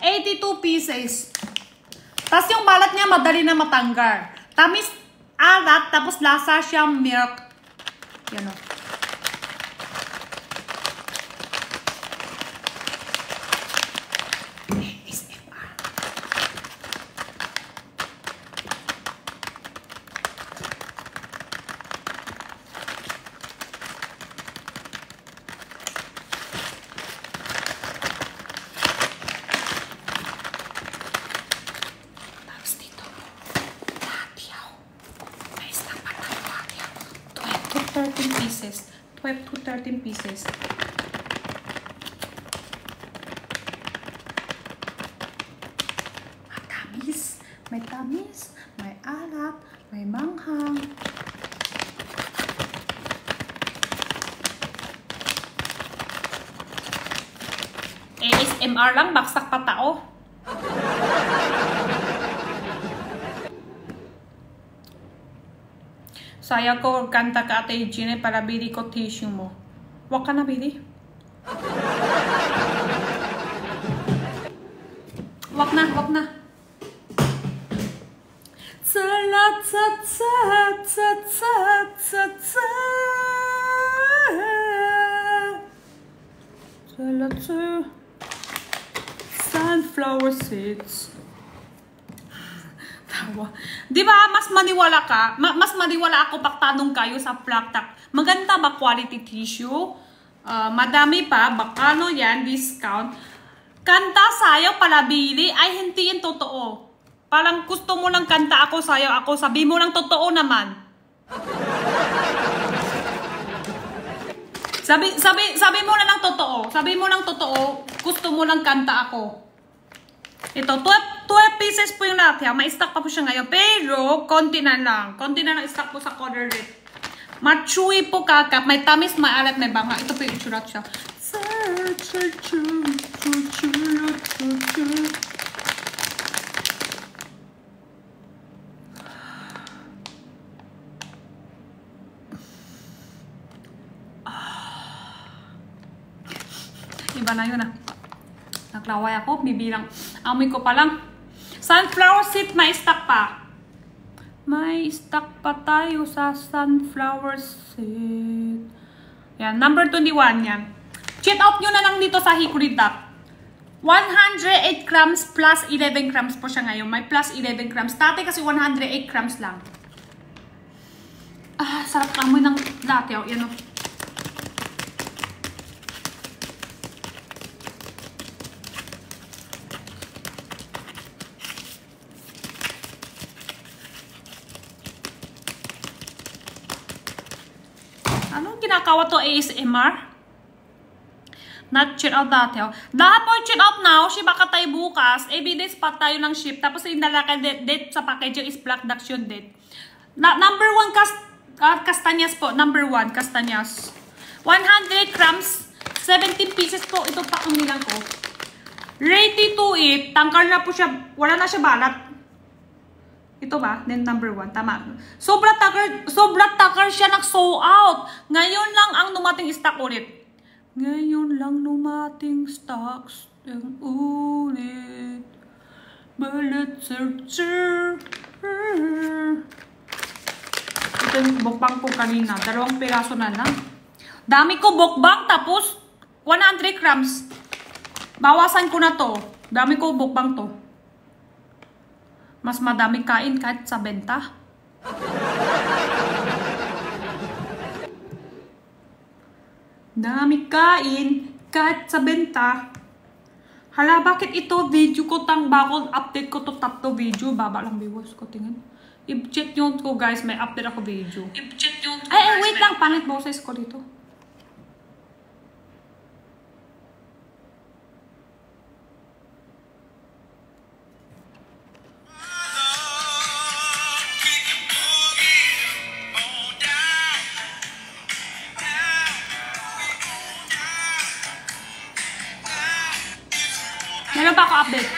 82 pieces. Tapos yung balat niya madali na matanggal. Tamis, alat, tapos lasa siyang milk. Yan o. Pieces. 12 to 13 pieces. Tamis. May tamis. May alat. May manghang. ASMR lang. Baksak pa tao. Saya ko kanta ka Ate Eugene para bili ko tissue mo. Wag ka na bili. Wag na, wag na. Sunflower seeds. Di ba, mas maniwala ka, mas maniwala ako pagtanong kayo sa Plaktak. Maganda ba quality tissue? Madami pa, baka no yan, discount. Kanta sayo pala bili, ay hindi yan totoo. Parang gusto mo lang kanta ako sayo, ako sabi mo lang totoo naman. Sabi mo na lang totoo. Sabi mo lang totoo, gusto mo lang kanta ako. Ito, 12 pieces po yung lahat. May stock pa po siya ngayon. Pero, konti na lang. Konti na lang stock po sa color red. Machewy po kakap. May tamis, may alat, may banga. Ito po yung itsura siya. Iba na yun ah. Naglaway ako, bibilang. Amoy ko pa lang. Sunflower seed, may stock pa. May stock pa tayo sa sunflower seed. Yan, number 21 yan. Check out nyo na lang dito sa Hickory Dot. 108 grams plus 11 grams po siya ngayon. May plus 11 grams. Dati kasi 108 grams lang. Ah, sarap amoy ng dati. Oh, yan o. Anong ginakawa to ASMR? Not check out dati. Oh. Lahat po check out now. Shiba ka tayo bukas. Evidence pa tayo ng ship. Tapos yung nalaka date sa packaging is Black Duction date. Number 1 Castanyas po. Number 1 Castanyas. 100 grams. 17 pieces po. Ito pa kumilang ko. Ready to eat. Tangkal na po siya. Wala na siya balat. Ito ba? Then number 1. Tama. Sobra takar siya nag-sold out. Ngayon lang ang numating stock ulit. Ngayon lang numating stocks ang ulit. Balat searcher. Ito yung bukbang po kanina. 2 piraso na lang. Dami ko bukbang tapos 100 grams. Bawasan ko na to. Dami ko bukbang to. Mas madami kain kahit sa benta. Dami kain kahit sa benta. Hala, bakit ito video ko tang bakod update ko to tatlo video? Baba lang viewers ko, tingin. I-check nyo ko guys, may update ako video. I-check nyo ko guys. Wait lang, pangit boses ko dito. Meron pa ako update.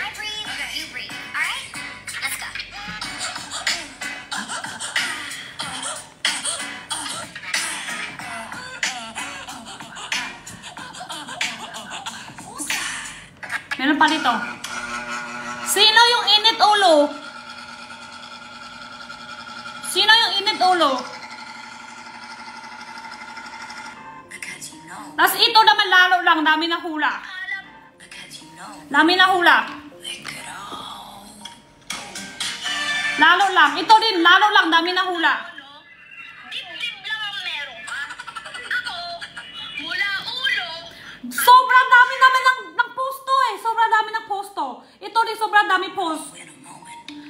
Meron pa dito. Sino yung init ulo? Sino yung init ulo? Tapos ito naman lalo lang, dami na hula. Dami na hula. Lalo lang. Ito din, lalo lang, dami na hula. Sobrang dami naman ng posto eh. Sobrang dami ng posto. Ito din, sobrang dami post.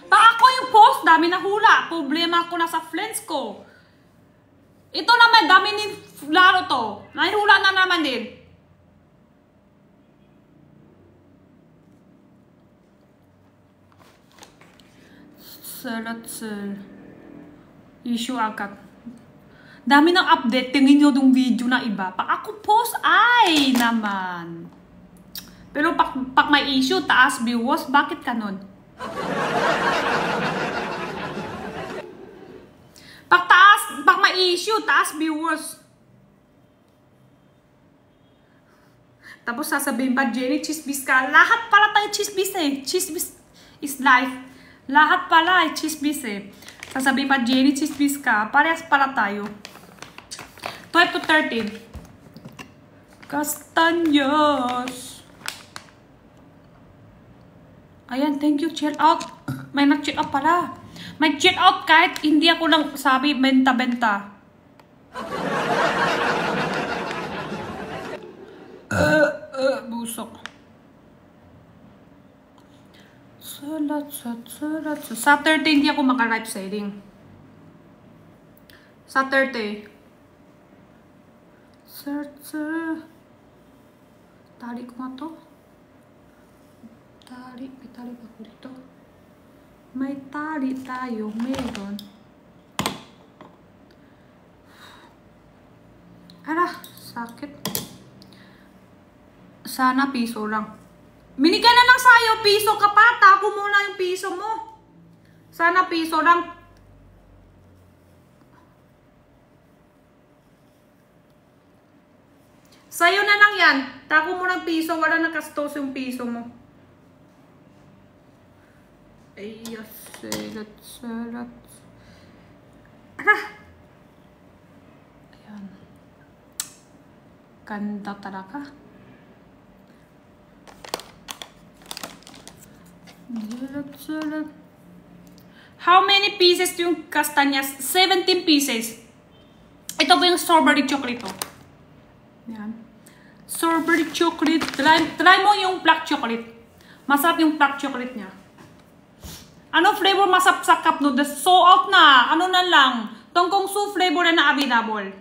Pag ako yung post, dami na hula. Problema ko na sa friends ko. Ito naman, dami ni laro to. Nahihula na naman din. Selatsel. Issue agad. Dami ng update. Tingin nyo yung video na iba. Pag ako post, ay naman. Pero pag may issue, taas viewers, bakit kanon? Pag may issue, taas viewers. Tapos sasabihin pa, Jenny, chismis ka. Lahat pala tayo chismis eh. Chismis is life. Lahat pala ay chismis eh. Sasabihin pa, Jenny, chismis ka. Parehas pala tayo. 12 to 13. Castanyos. Ayan, thank you, chill out. May nag-chill out pala. May chill out kahit hindi ako lang sabi benta-benta. Busok. Saturday hindi ako maka-live selling. Saturday. Tali ko nga to. Tali ba ko dito? May tali tayo, meron. Ala, sakit. Sana piso lang. Binigyan na lang sa'yo, piso ka pa. Tako muna yung piso mo. Sana piso lang. Sa'yo na lang yan. Tako mo ng piso, wala nakastos yung piso mo. Ay, salat. Ayan. Ganda talaga. Salat. How many pieces yung kastanyas? 17 pieces. Ito po yung strawberry chocolate. Ayan. Strawberry chocolate. Try mo yung black chocolate. Masarap yung black chocolate niya. Ano flavor masarap sa cup noodles? So out na. Ano na lang. Tongkong su flavor na available.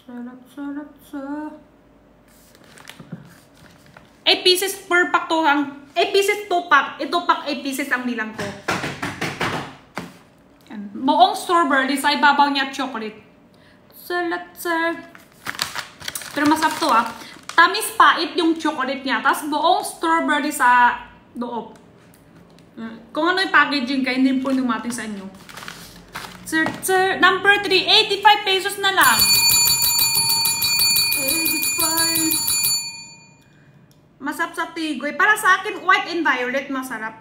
Salat. 8 pieces per pack to. 8 pieces to pack. Ito pack 8 pieces ang bilang ko. Ayan. Buong strawberry sa ibabaw niya chocolate. Salat. Pero masarap to ah. Tamis pait yung chocolate niya. Tapos buong strawberry sa loob. Kung ano yung packaging ka, hindi po natin sa inyo. Number 3, 85 pesos na lang. 85. Masarap sa tigoy. Para sa akin, white and violet masarap.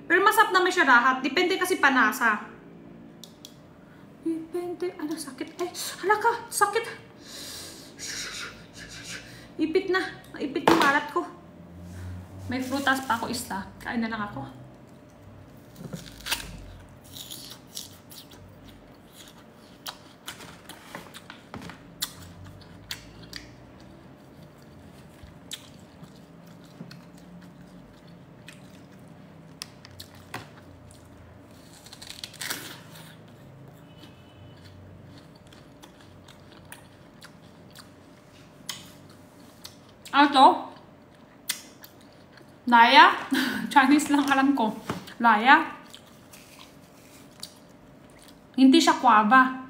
Pero masarap naman siya lahat. Depende kasi panasa. Depende. Ano, sakit. Ay, hala ka. Sakit. Ipit na. Ipit yung malat ko. May frutas pa ako isa. Kain na lang ako. Ano to? Laya? Chinese lang alam ko. Laya? Hindi siya guava.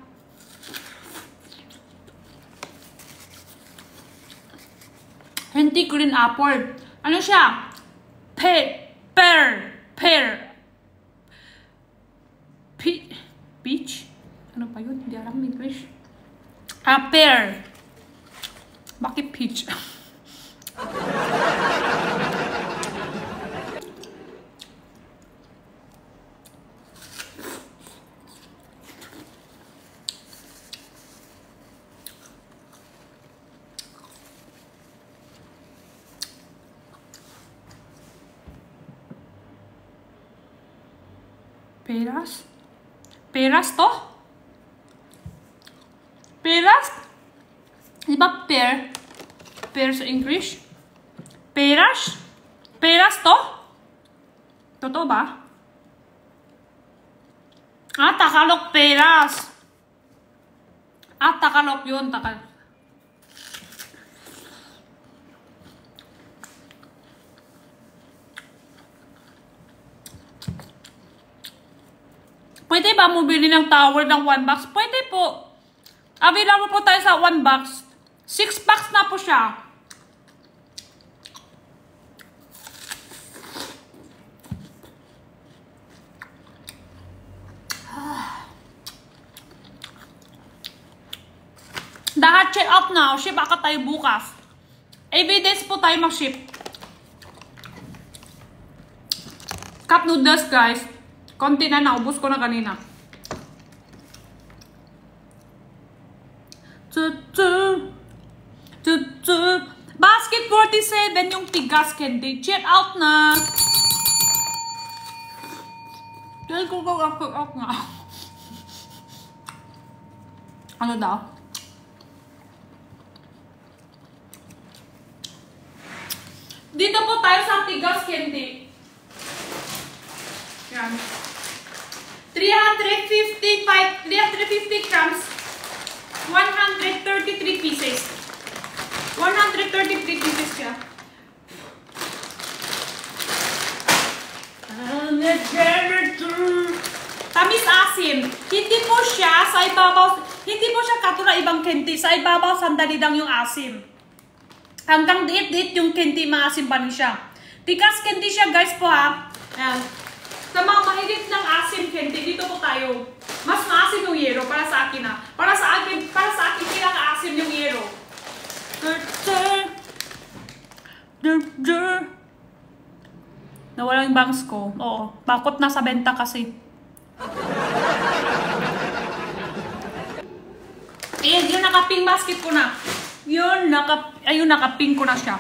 Hindi green apple. Ano siya? Pear. Peach? Ano pa yun? Hindi alam English. Pear. Bakit peach? Peras? Peras to? Peras? Di ba pear? Pear sa English? Peras? Peras to? Totoo ba? Ah, Tagalog peras. Ah, Tagalog yun. Tagalog. Pwede ba bumili ng towel ng 1 box? Pwede po. Available po tayo sa 1 box. 6 packs na po siya. Lahat check out now. Ship agad tayo bukas. Evidence po tayo mag-ship. Cup noodles, guys. Konti na, naubos ko na kanina. Basket 47 yung tigas candy. Check out na. Dahil ko out nga. Ano daw? Dito po tayo sa tigas candy. Yan. 350 grams. 133 pieces. 133 pieces siya. Tamis asim. Hindi po siya sa ibabaw, hindi po siya katulad ibang candy. Sa ibabaw, sandali lang yung asim. Hanggang diit-diit yung candy, maasim pa rin siya. Tigas candy siya, guys po ha. Ayan. Sa mga mahilig ng asim candy, dito po tayo. Mas maasim yung yero para sa akin ha. Para sa akin pinaka-asim yung yero. Nawala yung bangs ko. Oo. Bakot na sa benta kasi. Ayan, yung naka-pink basket ko na. Yun, naka-pink ko na siya.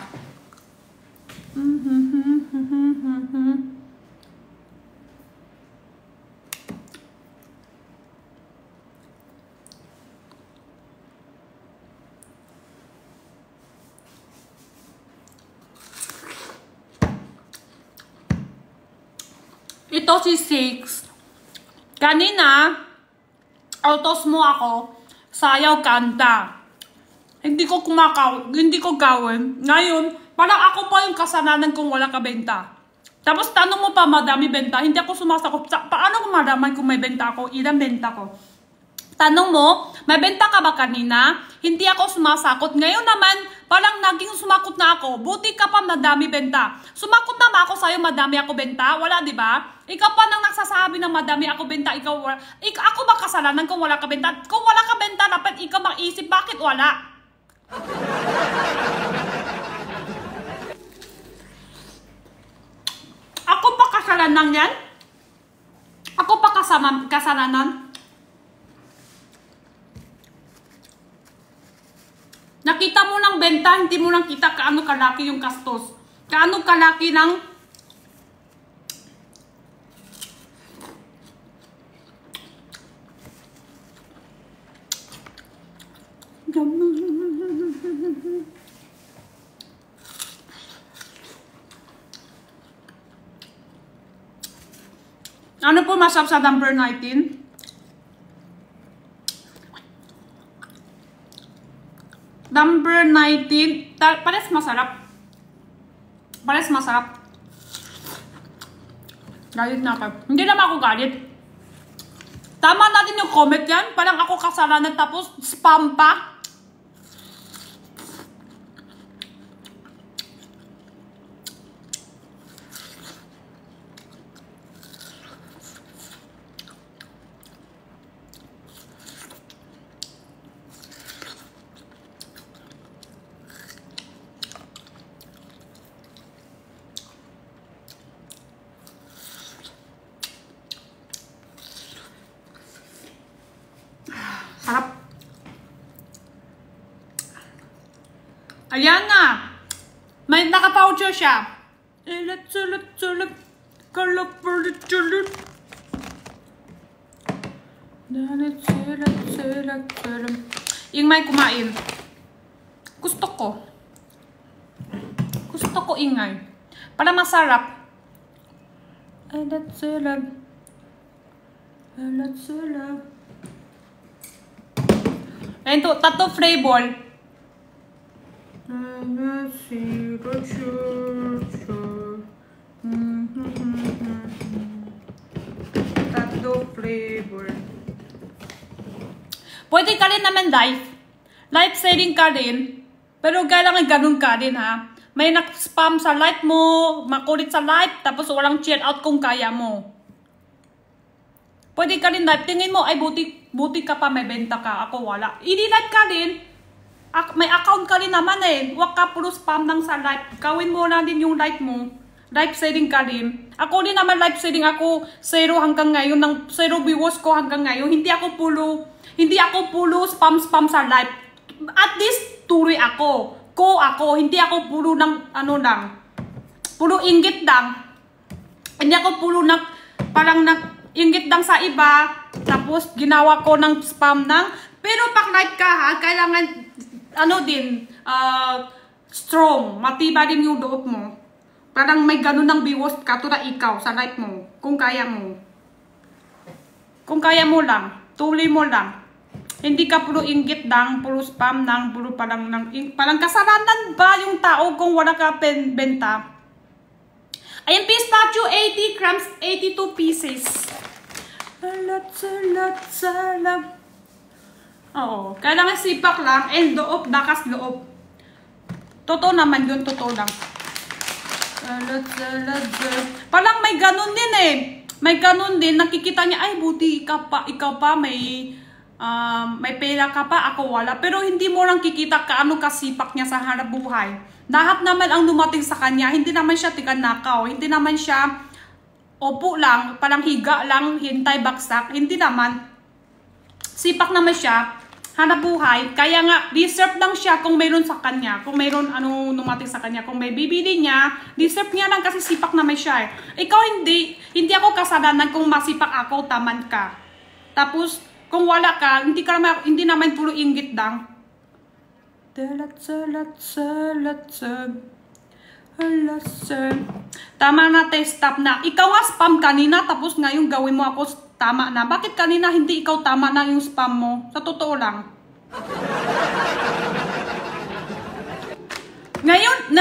Ito si Six. Kanina, autos mo ako, sayaw kanta. Hindi ko gawin. Ngayon, parang ako pa yung kasalanan kung wala ka benta. Tapos tanong mo pa, madami benta. Hindi ako sumasakot. Paano kung madami kung may benta ako? Ilang benta ko? Tanong mo, may benta ka ba kanina? Hindi ako sumasakot. Ngayon naman, parang naging sumakot na ako. Buti ka pa madami benta. Sumakot na ba ako sa'yo madami ako benta? Wala, di ba? Ikaw pa nang nagsasabi ng madami ako benta. Ako ba kasalanan kung wala ka benta? Kung wala ka benta, dapat ikaw mag-isip, bakit wala? Ako pa kasalanan yan? Ako pa kasalanan? Nakita mo ng benta, hindi mo lang kita kaano kalaki yung gastos. Kaano kalaki ng ano po masarap sa number 19? Number 19, pares masarap. Pares masarap. Galit na ako. Hindi naman ako galit. Tama natin yung comment yan. Parang ako kasalanan tapos spam pa. Harap. Ayan na. May naka-voucher siya. Yung may kumain. Gusto ko ingay. Para masarap. Ayan to, tato flavor. Tato flavor. Pwede ka rin naman live selling ka rin. Pero kailangan ganun ka din ha. May nak-spam sa live mo, makulit sa live, tapos walang check out kung kaya mo. Pwede ka rin live. Tingin mo, ay buti ka pa, may benta ka. Ako wala. I-live ka rin. May account ka rin naman eh. Huwag ka puro spam lang sa live. Gawin mo na din yung live mo. Live selling ka rin. Ako din naman live selling. Ako 0 hanggang ngayon. 0 viewers ko hanggang ngayon. Hindi ako pulo spam sa live. At least tuloy ako. Hindi ako puro ng puro inggit lang. Hindi ako puro parang inggit lang sa iba. Tapos ginawa ko ng spam ng. Pero pag live ka ha, kailangan strong. Matibay din yung loob mo. Parang may ganun ng viewers ka tulad ikaw sa live mo. Kung kaya mo. Kung kaya mo lang. Tuloy mo lang. Hindi ka puro inggit lang, puro spam lang, puro parang kasalanan ba yung tao kung wala ka benta? Ayan, pistachio, 80 grams, 82 pieces. Salam. Oo, kailangan sipak lang, and loob, dakas loob. Totoo naman yun, totoo lang. Parang may ganun din eh. May ganun din, nakikita niya, ay buti ikaw pa may pera ka pa, ako wala. Pero hindi mo lang kikita kaano kasipak niya sa hanap buhay. Lahat naman ang dumating sa kanya, hindi naman siya tiganakaw, hindi naman siya opo lang, parang higa lang, hintay baksak, hindi naman. Sipak naman siya, hanap buhay, kaya nga, deserve lang siya kung mayroon sa kanya, kung mayroon dumating sa kanya, kung may bibili niya, deserve niya lang kasi sipak naman siya eh. Ikaw hindi ako kasalanan kung masipak ako, taman ka. Tapos, kung wala ka, hindi naman puro inggit lang. Tama na, stop na. Ikaw nga spam kanina, tapos ngayon gawin mo ako tama na. Bakit kanina hindi ikaw tama na yung spam mo? Sa totoo lang. Ngayon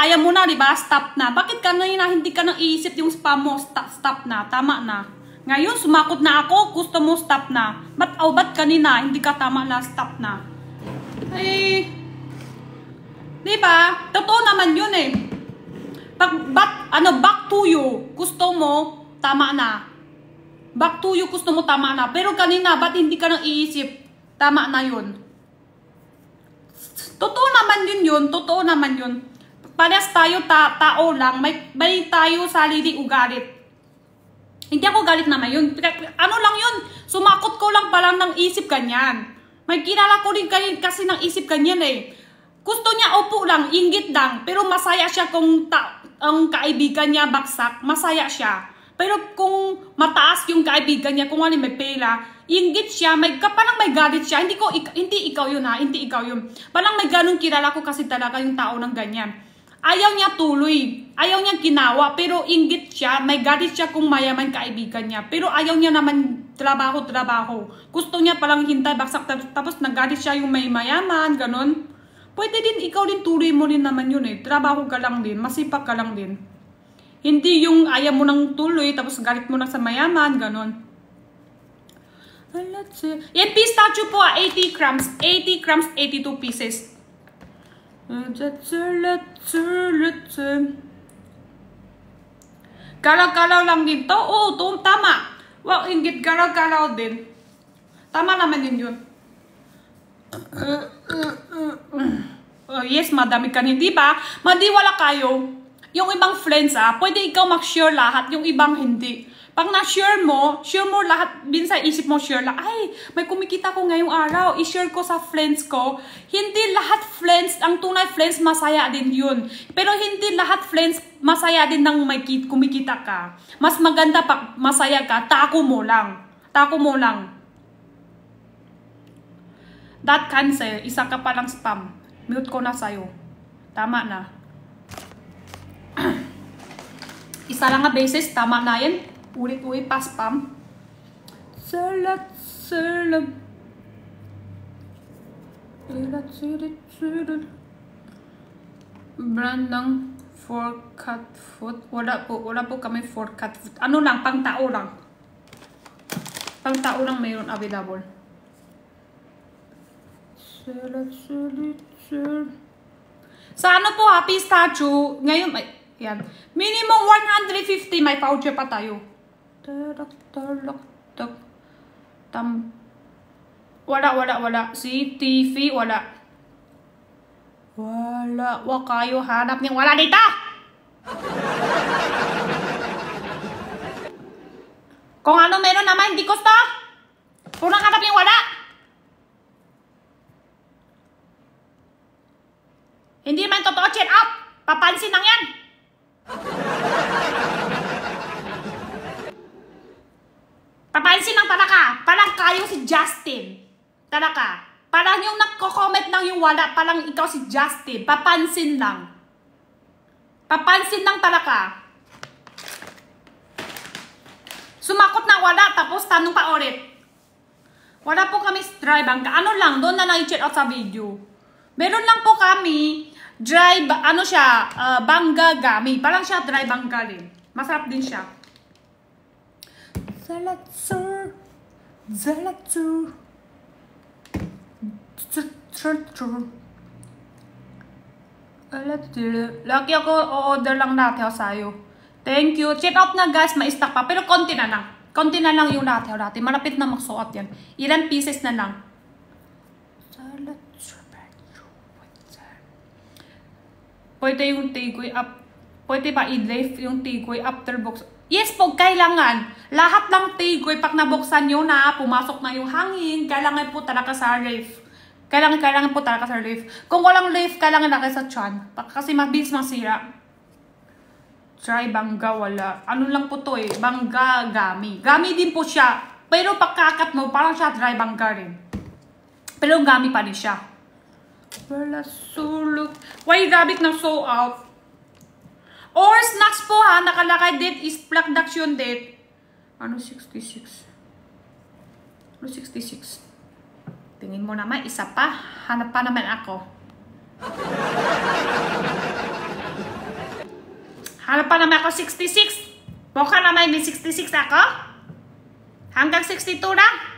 ayaw mo na, diba? Stop na. Bakit kanina hindi ka nang iisip yung spam mo? Stop na, tama na. Ngayon, sumakot na ako, gusto mo stop na. Ba't kanina, hindi ka tama na, stop na. Eh, diba? Totoo naman yun eh. Back to you, gusto mo, tama na. Back to you, gusto mo, tama na. Pero kanina, ba't hindi ka nang iisip, tama na yun. Totoo naman yun, totoo naman yun. Parehas tayo, tao lang, may tayo sarili ugalit. Hindi ako galit naman yun. Ano lang yun? Sumakot ko lang palang ng isip kanyan. May kilala ko rin kasi ng isip kanyan eh. Gusto niya opo lang, inggit lang. Pero masaya siya kung ang kaibigan niya baksak. Masaya siya. Pero kung mataas yung kaibigan niya, kung ano may pera, inggit siya, parang may galit siya. Hindi ikaw yun ha, hindi ikaw yun. Parang may ganun kilala ko kasi talaga yung tao ng ganyan. Ayaw niya tuloy. Ayaw niya ginawa. Pero inggit siya. May galit siya kung mayaman kaibigan niya. Pero ayaw niya naman trabaho. Gusto niya palang hintay, baksak. Tapos nagalit siya yung may mayaman. Ganon. Pwede din, ikaw din tuloy mo din naman yun eh. Trabaho ka lang din. Masipag ka lang din. Hindi yung ayaw mo nang tuloy. Tapos galit mo na sa mayaman. Ganon. Yan, pistachio po 80 grams. 80 grams, 82 pieces. Galaw-galaw lang din to. Oo, tama. Wow, inggit, galaw-galaw din. Tama naman din yun. Yes, madami ka hindi ba? Madiwala kayo. Yung ibang friends pwede ikaw mag-share lahat, yung ibang hindi. Pag na-share mo lahat, minsan isip mo share lang, ay, may kumikita ko ngayong araw, i-share ko sa friends ko. Hindi lahat friends, ang tunay friends, masaya din yun. Pero hindi lahat friends, masaya din nang may kumikita ka. Mas maganda pag masaya ka, tako mo lang. Tako mo lang. That cancel. Isa ka palang spam. Mute ko na sa'yo. Tama na. Isa lang nga beses. Tama na yan. Ulit-ulit pa spam. Salat. Brand ng for cat food. Wala po kami for cat food. Ano lang, pang tao lang. Pang tao lang mayroon available. Sa ano po ha, pistachio. Ngayon, yan. Minimum 150 may voucher pa tayo. Wala. Si TV, wala. Wala kayo hanap niyang wala dito! Kung ano meron naman, hindi gusto. Kung hanap niyang wala. Hindi man totoo, check out. Papansin lang yan. Papansin lang talaga. Parang kayo si Justin. Talaga. Parang yung nagko-comment lang yung wala. Parang ikaw si Justin. Papansin lang. Papansin lang talaga. Sumakot na wala. Tapos tanong pa ulit. Wala po kami drive bangga. Ano lang. Doon na lang i-check out sa video. Meron lang po kami drive, ano siya, bangga gami. Parang siya dry bangga rin. Masarap din siya. Zalatsur. Laki ako, o-order lang natin sa'yo. Thank you. Check out na guys, ma-stock pa. Pero konti na lang. Konti na lang yung natin. Malapit na magsuot yan. Ilan pieces na lang. Pwede yung tigoy up. Pwede ba i-leave yung tigoy after box? Yes po, kailangan. Lahat ng tigoy, pag nabuksan nyo na, pumasok na yung hangin, kailangan po talaga sa ref. Kailangan po talaga sa ref. Kung walang ref, kailangan na kayo sa tiyan. Kasi mabilis masira. Try bangga, wala. Ano lang po to eh, bangga, gami. Gami din po siya. Pero pagkakat mo, parang siya dry bangga rin. Pero gami pa rin siya. Wala sulok. Why rabbit na so out? Or snacks po ha, nakalakay date is production date. Ano 66? Ano 66? Tingin mo naman, isa pa. Hanap pa naman ako. Hanap pa naman ako 66. Baka naman may 66 ako. Hanggang 62 lang.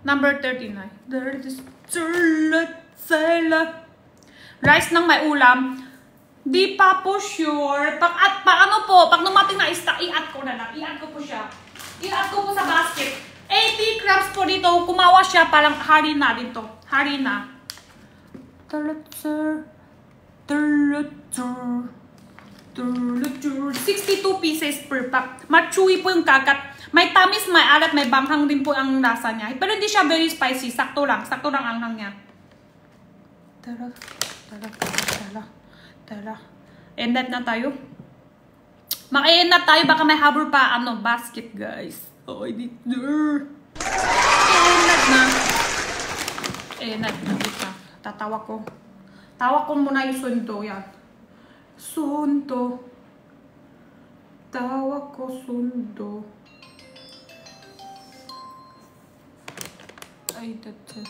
Number 39. There is rice nang may ulam. Di pa po sure. Ano po, pag numating na i-add ko na lang. I-add ko po siya. I-add ko po sa basket. 80 grams po dito. Kumawa siya parang harina dito. Harina. 62 pieces per pack. Machewy po yung kagat. May tamis, may alat, may banghang din po ang lasa niya. Pero hindi siya very spicy. Sakto lang ang anghang niya. Tara. End na tayo. Maka-end na tayo. Baka may habol pa, basket, guys. Oh, editor. End na. Tatawa ko. Tawa ko muna yung sunto. Yan. Sunto. Tawa ko, sunto. Ay, that's it.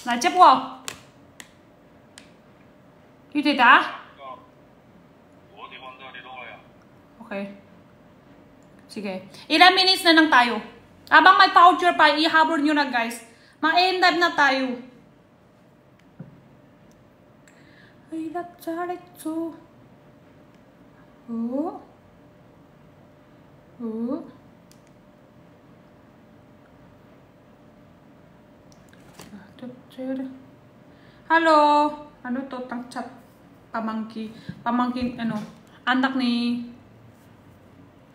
날接我 You did that? Okay. Sige. Ilan minutes na lang tayo. Habang may voucher pa, i-habol nyo na guys. Ma-end na tayo. Ay, 잘했죠. Halo. Ano to? Tangchat. Pamangkin, anak ni...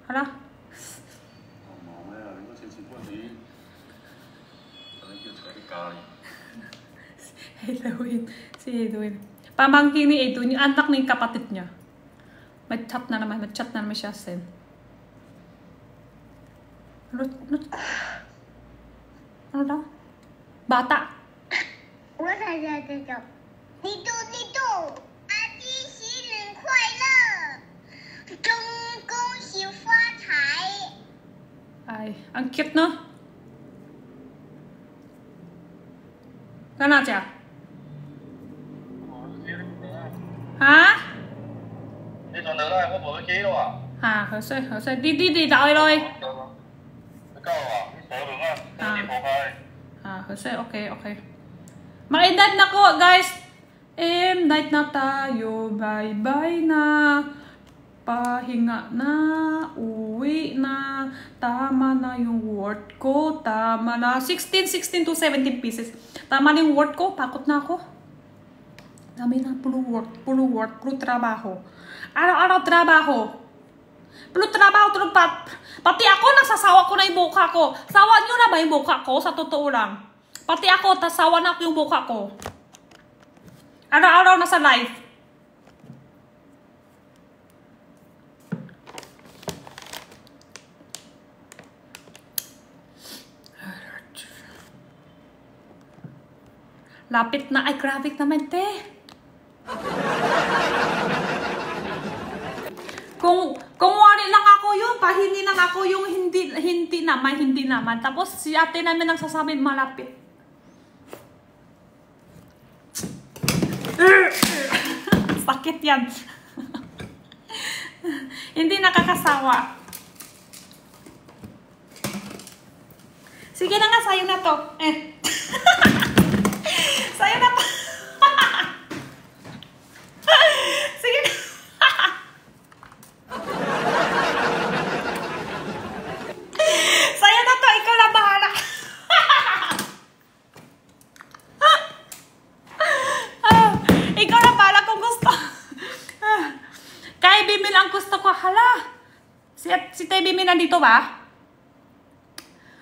Hala? Edwin. Si Edwin. Pamangkin ni Edo, yung anak ng kapatid niya. Mag-chat na naman siya, Sen. Ano daw? Bata. Dito. Ati, 新年快乐！恭喜发财！ Ay, ang cute, no? Kana siya? Hả? Đi tuần nữa đây, có vừa cái ký đâu à? À, hồi xưa, đi đợi rồi. Ikaw ah, ito rin nga. Hindi po kay. À, hồi xưa, ok. Mag-end na ko, guys. Night na tayo. Bye-bye na. Pahinga na. Uwi na. Tama na yung worth ko. Tama na. 16 to 17 pieces. Tama na yung worth ko. Pakot na ako. Dami na. Puro work. Puro trabaho. Araw-araw trabaho. Puro trabaho. Pati ako, nagsasawa ko na yung buka ko. Sawa nyo na ba yung buka ko? Sa totoo lang. Pati ako, tasawa na ako yung buka ko. Araw-araw na sa live. Lapit na. Ay, graphic naman, te. Kung wari lang ako yun, pahingi lang ako yung hindi naman. Tapos si ate namin nagsasabi malapit. Sakit yan. Hindi nakakasawa. Sige na nga, sayo na to. Sayo na to. Sige na. Sayo na to, ikaw lang bahala. Ikaw lang bahala kung gusto. Kay Bimil ang gusto ko. Hala. Si Tay Bimil nandito ba?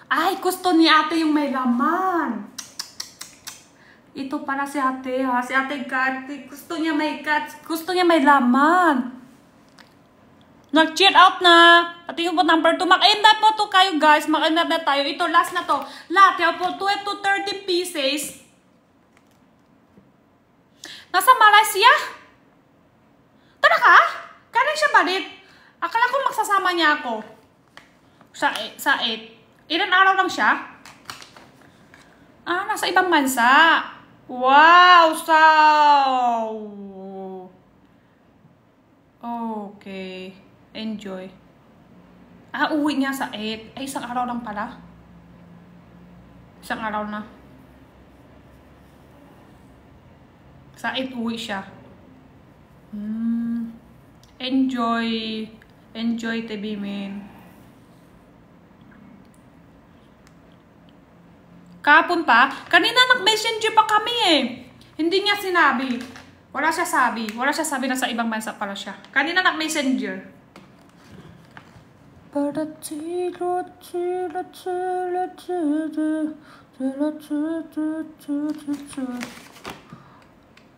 Ay, gusto ni ate yung may laman. Ito para si ate, ha? Si ate Kati. Gusto niya may laman. Nag-cheer out na. Pati yung po number 2. Mag-end up mo to kayo, guys. Mag-end up na tayo. Ito, last na to. Lahat, yan po, 12 to 30 pieces. Nasa Malaysia? Tara ka? Kanin siya balik. Akala ko magsasama niya ako. Sa 8. Ilan araw lang siya? Ah, nasa ibang bansa. Wow! So... Okay. Enjoy. Ah, uwi niya sa 8. Ay, isang araw lang pala. Isang araw na. Sa 8 uwi siya. Enjoy. Enjoy, Tebimin. Kapon pa? Kanina nag-messenger pa kami eh. Hindi niya sinabi. Wala siya sabi na sa ibang bansa pala siya. Kanina nag-messenger.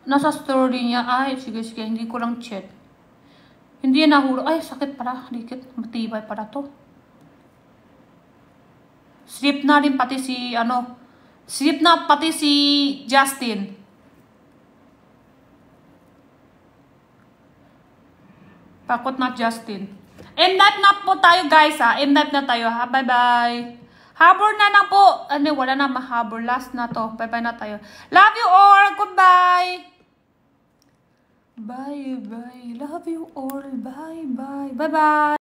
Nasa story niya. Ay, sige. Hindi ko lang chat. Hindi yan nahuro. Ay, sakit pala. Dikit. Matibay pala to. Sleep na rin pati si, sleep na pati si Justin. Pakot na Justin. End life na po tayo, guys, ha. End life na tayo, ha. Bye-bye. Habor na lang po. Wala na mahabor. Last na to. Bye-bye na tayo. Love you all. Goodbye. Bye-bye. Love you all. Bye-bye. Bye-bye.